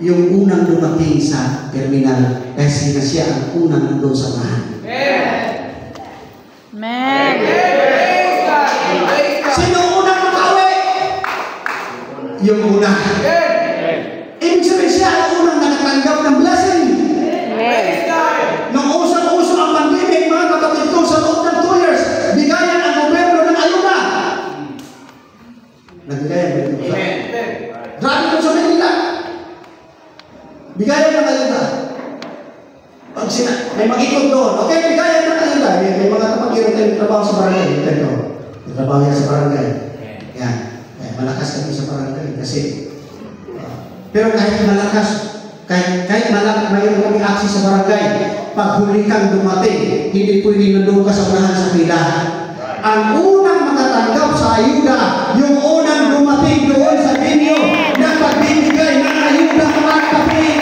yung unang dumating sa terminal kasi na siya ang unang nandun sa unahan. Amen. Sino unang makauwi? Yung una. Ibig sabihin siya ang unang nakatanggap ng blessing. Nung usang-uso ang pandemic, mga kapatid ko, sa loob ng 2 years, bigayan ang gobyerno ng ayuda. Nagbigayan ba ito? Grabe ko sa Manila. Bigayan ng ayuda. Pag may mag-ikot doon, okay, bigayan ng ayuda. May mga kapag-irong tayo trabaho sa barangay. Ito. Trabaho yan sa barangay. Yan. Malakas kami sa barangay kasi pero kahit malakas, kahit malakas mayroon kami access sa barangay, pag huli kang dumating, hindi pwede nandun ka sa unahan sa pila. Ang unang matatanggap sa ayuda, yung unang dumating doon sa inyo na pagbibigay ng ayuda mga kapatid.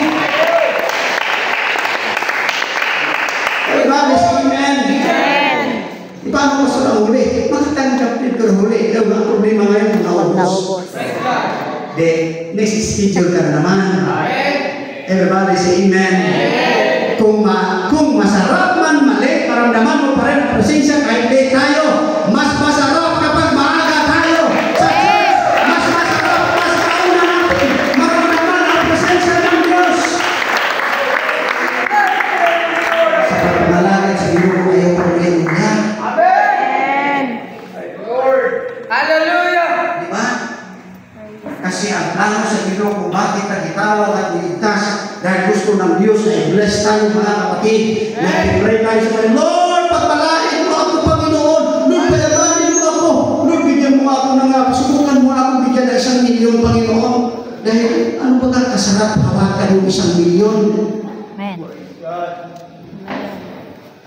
Amen. Paano mo sa huli? Matatanggap din pero huli. Ang problema ngayon, naubos. Then, next schedule ka na naman. Everybody say amen. Kung masarap man mali, paramdaman mo pa rin ang presensya kahit late tayo. Mas masarap kapag maaga tayo. Sa church, mas masarap, mas mauna natin. Maramdaman ang presensya ng Diyos. Sa pagmalagay sa iyo, ayaw problema niya. Amen. Hallelujah. Diba? Kasi ang plano sa Diyos kung bakit nagitawag at niligtas dahil gusto ng Diyos na i-bless tayo mga kapatid. Nag-pray tayo sa mga, Lord, pagpalain mo ako, Panginoon. Lord, payamanin mo ako. Lord, bigyan mo ako ng subukan mo ako bigyan ng 1 milyon, Panginoon. Dahil ano ba ka kasarap hawakan yung 1 milyon? Amen.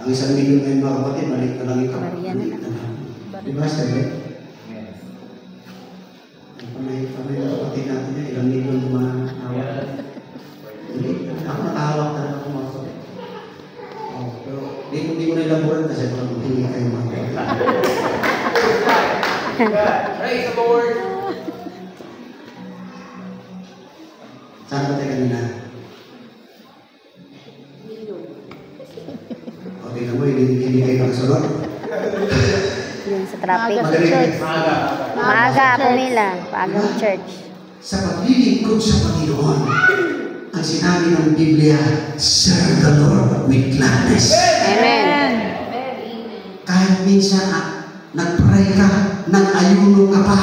Ang 1 milyon ngayon mga kapatid, balik na lang ito. Diba, Steve? Panay na kapatid natin niya, ilang milyon tumahawak. Hindi, ako nakahawak na ako mga kapatid. Pero hindi ko nailaboran kasi parang hindi kayo mga kapatid. Praise the Lord. Saan ba tayo kanina? Okay na mo, hindi kayo nakasunod? Yung sa traffic. Magaling. Maaga pumila. Paagang church. Sa paglilingkod sa Panginoon, ang sinabi ng Biblia, serve the Lord with gladness. Amen. Kahit minsan nag-pray ka, nag-ayuno ka pa,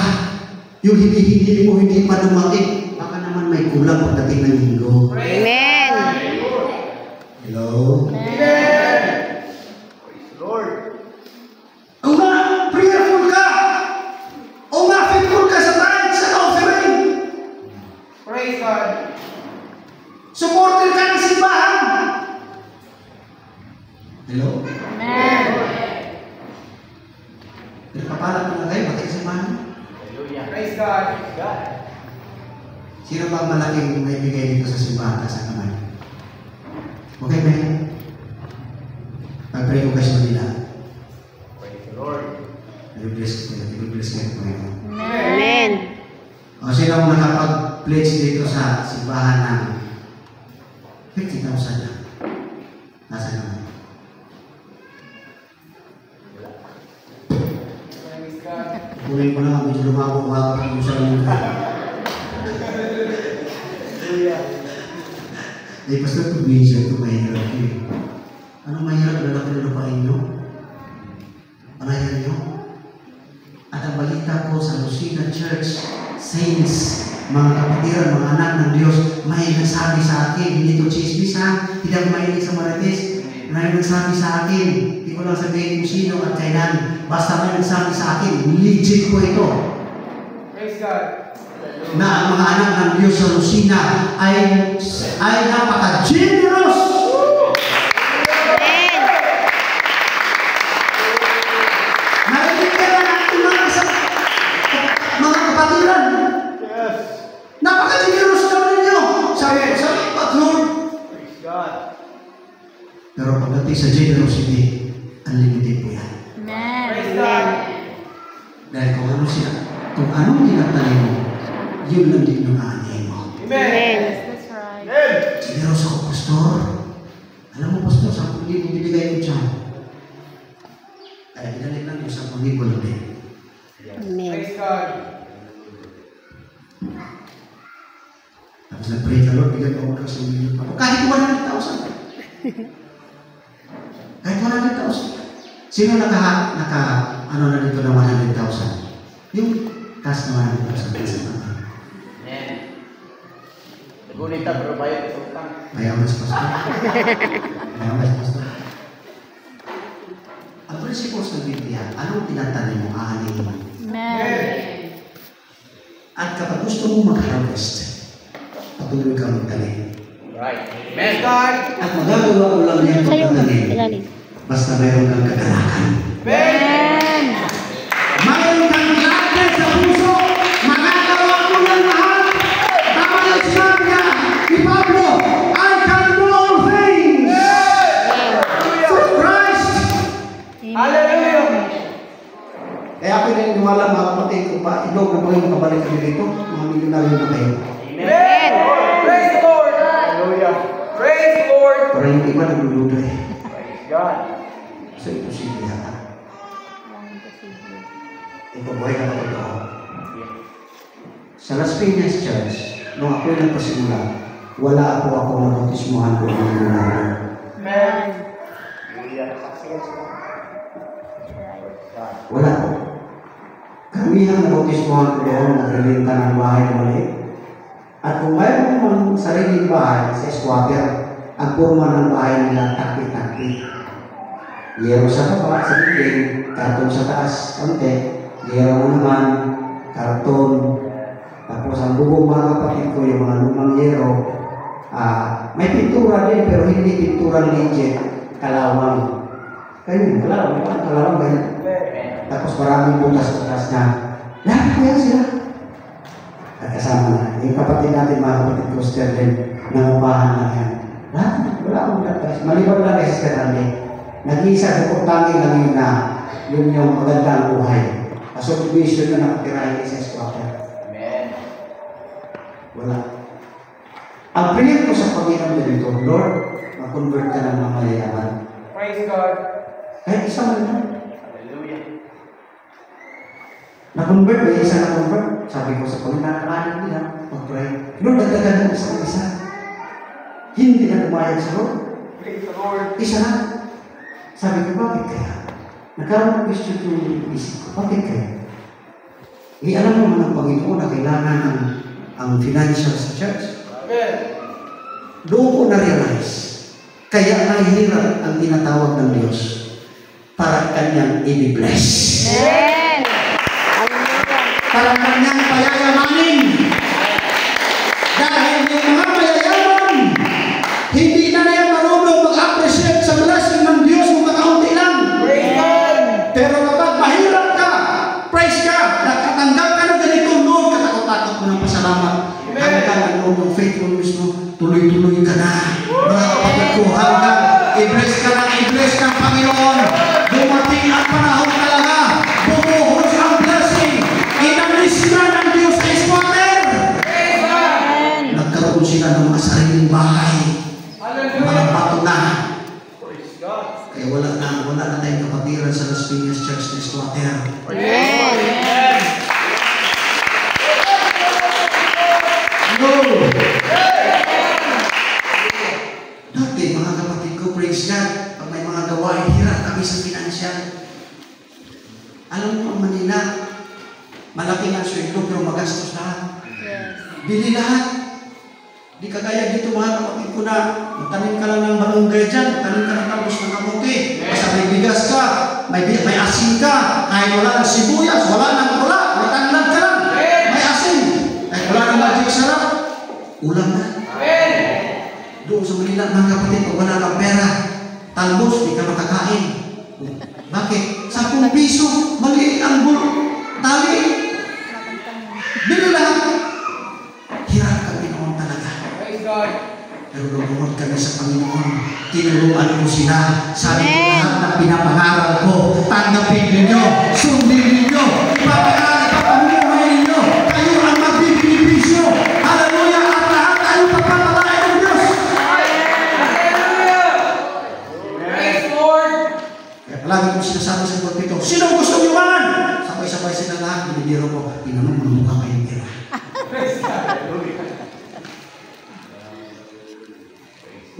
yung hindi mo hindi pa dumating, baka naman may kulang pagdating ng linggo. Amen. Hello? Amen. Praise the Lord. O nga, prayerful ka! O nga, faithful ka sa tithes, sa offering! Praise God. Supporter ka ng simbahan! Hello? Amen. Nagpapalat mo na kayo, pati sa simbahan? Hallelujah. Praise God. Praise God. Sino ba ang malaking may bigay dito sa simbahan sa kamay? Okay, Ben? Pag-pray ko kayo sa Manila. Praise the Lord. I-bless kayo po ito. Amen. O sino ang nakapag-pledge dito sa simbahan ng 50,000 lang? Nasa naman. Praise God. Kunin ko lang, medyo lumabok-wabok yung sa mga. Eh, Pastor, ito medyo ito mahirap eh. Ano mahirap na laki na lupain nyo? Palayan nyo? At ang balita ko sa Lucina Church, saints, mga kapatiran, mga anak ng Diyos, may nagsabi sa akin, hindi ito chismis ha, hindi ako mahilig sa marites, may nagsabi sa akin, hindi ko lang sabihin kung sino at kailan, basta may nagsabi sa akin, legit ko ito, Praise God. na ang mga anak ng Diyos sa Lucina ay napaka-generous. Narinig ka na natin mga kapatiran. Yes. Napaka-generous daw ninyo. Sabi, Lord. Praise God. Pero pagdating sa generosity, unlimited po yan. Praise Amen. God. Dahil kung anong tinatanim mo, yun lang din yung aanin mo. Amen. That's right. Generoso ko, Pastor. Alam mo, Pastor, 10,000 binigay ko dyan. Ay, binalik lang yung 10,000 natin. Amen. Praise God. Tapos nag-pray ka, Lord, bigyan ko ng 1,000,000 pa. Kahit 100,000. Kahit 100,000. Sino ano na dito ng 100,000? Yung taas na 100,000. Amen. Nagunita, pero bayad sa utang. Mayaman si Pastor. Mayaman si Pastor. Ang principles ng Biblia, anong tinatanim mo, aanin mo? Amen. At kapag gusto mo mag-harvest, patuloy kang magtanim. Right. Amen. God. At magagawa mo lang yan pagtatanim, Ilalim. basta mayroon kang kagalakan. Amen. Mayroon kang gladness sa puso, magagawa mo yan lahat. Tama na sinabi niya ni Pablo, I can do all things through Christ. Hallelujah. Kaya ako naniniwala mga kapatid ko pa, ilog na po yung kabalik kayo dito, mga milyonaryo na kayo. Amen. Praise the Lord. Hallelujah. Praise the Lord. Para yung iba nagluluto eh. Praise God. So, imposible yata. Ipabuhay na totoo. Sa Las Piñas Church, nung ako'y nagpasimula, wala ako nabatismuhan ko ng milyonaryo. Amen. Wala ko. Karamihan nabatismuhan ko doon, nagrelenta ng bahay na maliit. At kung mayroon mang sariling bahay sa squatter, ang forma ng bahay nila takpi-takpi. Yero sa baba, sa dingding, karton sa taas, konti. Yero naman, karton. Tapos ang bubong mga kapatid ko, yung mga lumang yero, may pintura din, pero hindi pintura legit, kalawang. Ganyan, kalawang ganyan. Tapos maraming butas-butas na, lahat kaya sila. At kasama na, yung kapatid natin, mga kapatid ko, Sterling, nangupahan na yan. Lahat, wala akong lahat. Maliban lang kay Sister Andy. Nag-iisa, bukod tangin lang yun na, yun yung magandang buhay. Kaso, vision na nakatirahin sa squatter. Amen. Wala. Ang prayer ko sa Panginoon dito, Lord, mag-convert ka ng mga mayayaman. Praise God. Kahit isa man lang. Hallelujah. Na-convert, may isa na-convert. Sabi ko sa Panginoon, nakakanin nila, mag-pray. Lord, dagdagan mo isang isa. Hindi na dumayag sa Lord. Praise the Lord. Isa na. Sabi ko, bakit kaya? Nagkaroon ng question yung isip ko, bakit kaya? Alam mo ng Panginoon na kailangan ang financial sa church. Amen. Doon ko na-realize, kaya nahihirap ang tinatawag ng Diyos para kanyang i-bless. Amen. Para kanyang payayamanin. Dahil yung mga mayayaman, hindi na niya marunong mag-appreciate sa blessing ng Diyos kung kakaunti lang. Praise God. Pero kapag mahirap ka, praise ka, nakatanggap ka ng ganito, Lord, katakot-takot mo ng pasalamat. Hanggang ang Lord ng faithfulness mo, tuloy-tuloy ka na. Mga kapatid ko, hanggang i-bless ka ng i-bless ng Panginoon. Dumating ang panahon talaga, bumuhos ang blessing. Inalis na ng Diyos sa squatter. Nagkaroon sila ng mga sariling bahay. Mga Hallelujah. bato na. Praise God. Kaya wala na tayong kapatiran sa Las Piñas Church na squatter. Amen. No! Dati, mga kapatid ko, praise God, pag may mga gawain, hirap kami sa financial. Alam mo, ang Manila, malaki ang sweldo, pero magastos lahat. Bili lahat. Di kagaya dito, mga kapatid ko na, magtanim ka lang ng balunggay dyan, magtanim ka ng tapos ng kamuti, basta may bigas ka, may asin ka, kahit wala ng sibuyas, wala ng pula, may tanglad ka lang, may asin, kahit wala ng magic sarap, ulam na. Amen. Doon sa Manila, mga kapatid, pag wala kang pera, talbos, di ka makakain. Bakit? 10 piso, maliit ang tali. Bili lahat. Hirap kami noon talaga. Praise God. Pero lumukod kami sa Panginoon. Tinuruan ko sila. Sabi ko lahat na pinapangaral ko, tanggapin ninyo, sundin ninyo, papamuhay ninyo. Kayo ang magbibigay. Hallelujah! At lahat tayo papapalain ng Diyos.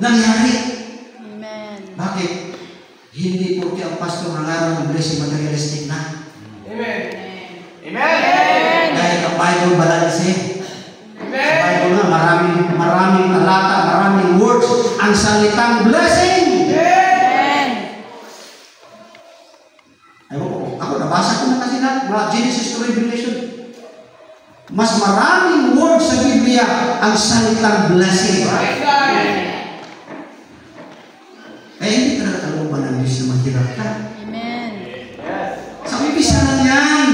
nangyari. Amen. Bakit? Hindi porque ang pastor nangaral ng blessing materialistic na. Amen. Amen. Dahil ang Bible balanse. Sa Amen. Bible nga, maraming talata, maraming words, ang salitang blessing. Amen. Ewan ko, ako nabasa ko na kasi na, mula Genesis to Revelation. Mas maraming words sa Biblia ang salitang blessing. Praise God. Kaya hindi talaga kalooban ng Diyos na maghirap ka. Amen. Sa umpisa lang yan.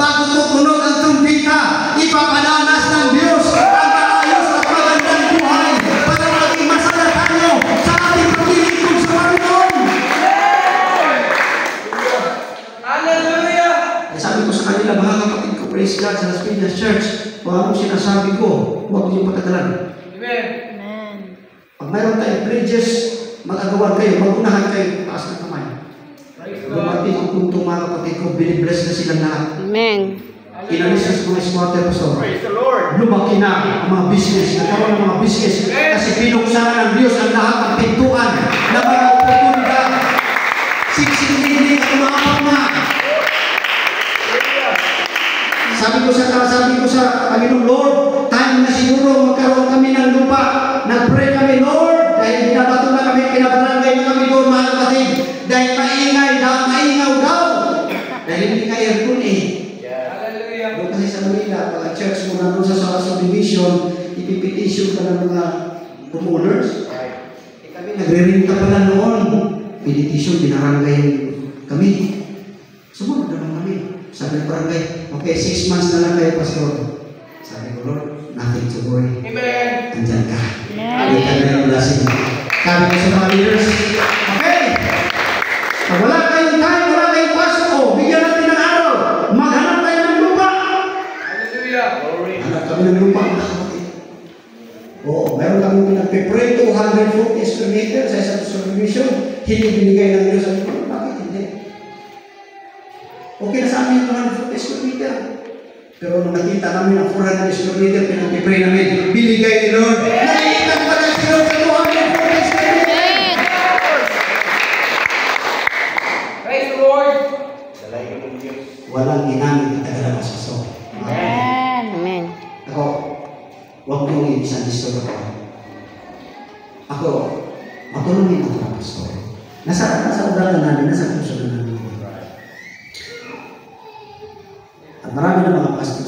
Bago tutunog ang trumpeta, ipapadanas ng Diyos ang maayos at magandang buhay para maging masaya tayo sa ating paglilingkod sa Panginoon. Hallelujah. Kaya sabi ko sa kanila, mga kapatid ko, praise God sa Las Piñas Church, kung anong sinasabi ko, huwag niyo patagalan. Amen. Amen. Pag mayroon tayong pledges, mag-agawan kayo, mag-unahan kayo, taas ng kamay. Praise God. Dumating ang punto mga kapatid ko, binibless na silang lahat. Amen. Inalis na sa mga squatter, pastor. Praise the Lord. Lumaki na ang mga business, nagkaroon ng mga business. Kasi pinuksan ng Diyos ang lahat ng pintuan na mga oportunidad. Siksik-siksik at umapag na. Sabi ko sa Panginoon, Lord, time na siguro magkaroon kami ng lupa. Nag-pray kami, Lord, dahil binabato na kami, pinabarangay na kami doon, mga kapatid. Dahil maingaw daw. Dahil hindi ka aircon eh. Hallelujah. Doon kasi sa Manila, pag ang church mo nandun sa subdivision, ipipetition ka ng mga homeowners. Kami nagre-rinta pala noon. Petition, binarangay kami. Sumunod naman kami. Sabi ng barangay, okay, 6 months na lang kayo, pastor. Sabi ko, Lord, nothing to worry. Amen. Andyan ka. Amen. Hindi ka na yung blessing. Sabi ko sa mga leaders, okay, pag wala kayong time, wala kayong pasok, bigyan natin ng araw. Maghanap tayo ng lupa. Hallelujah. Glory. Hanap kami ng lupa, mga kapatid. Oo, meron kami pinagpipray 240 square meter sa isang subdivision. Hindi binigay ng Diyos. Sabi ko, bakit hindi? Okay na sa amin yung 240 square meter. Pero nung nakita namin ang 400 square meter, pinagpipray namin, binigay ni Lord. Nakikita pa na si Lord sa 240 square meter. Praise the Lord. Walang ginamit na tagalabas. Amen. Amen. Ako, huwag mong isang disturbo ko. Ako, matulungin ako ng pastor. Nasa udalan namin, nasa puso na namin. At marami na mga pastor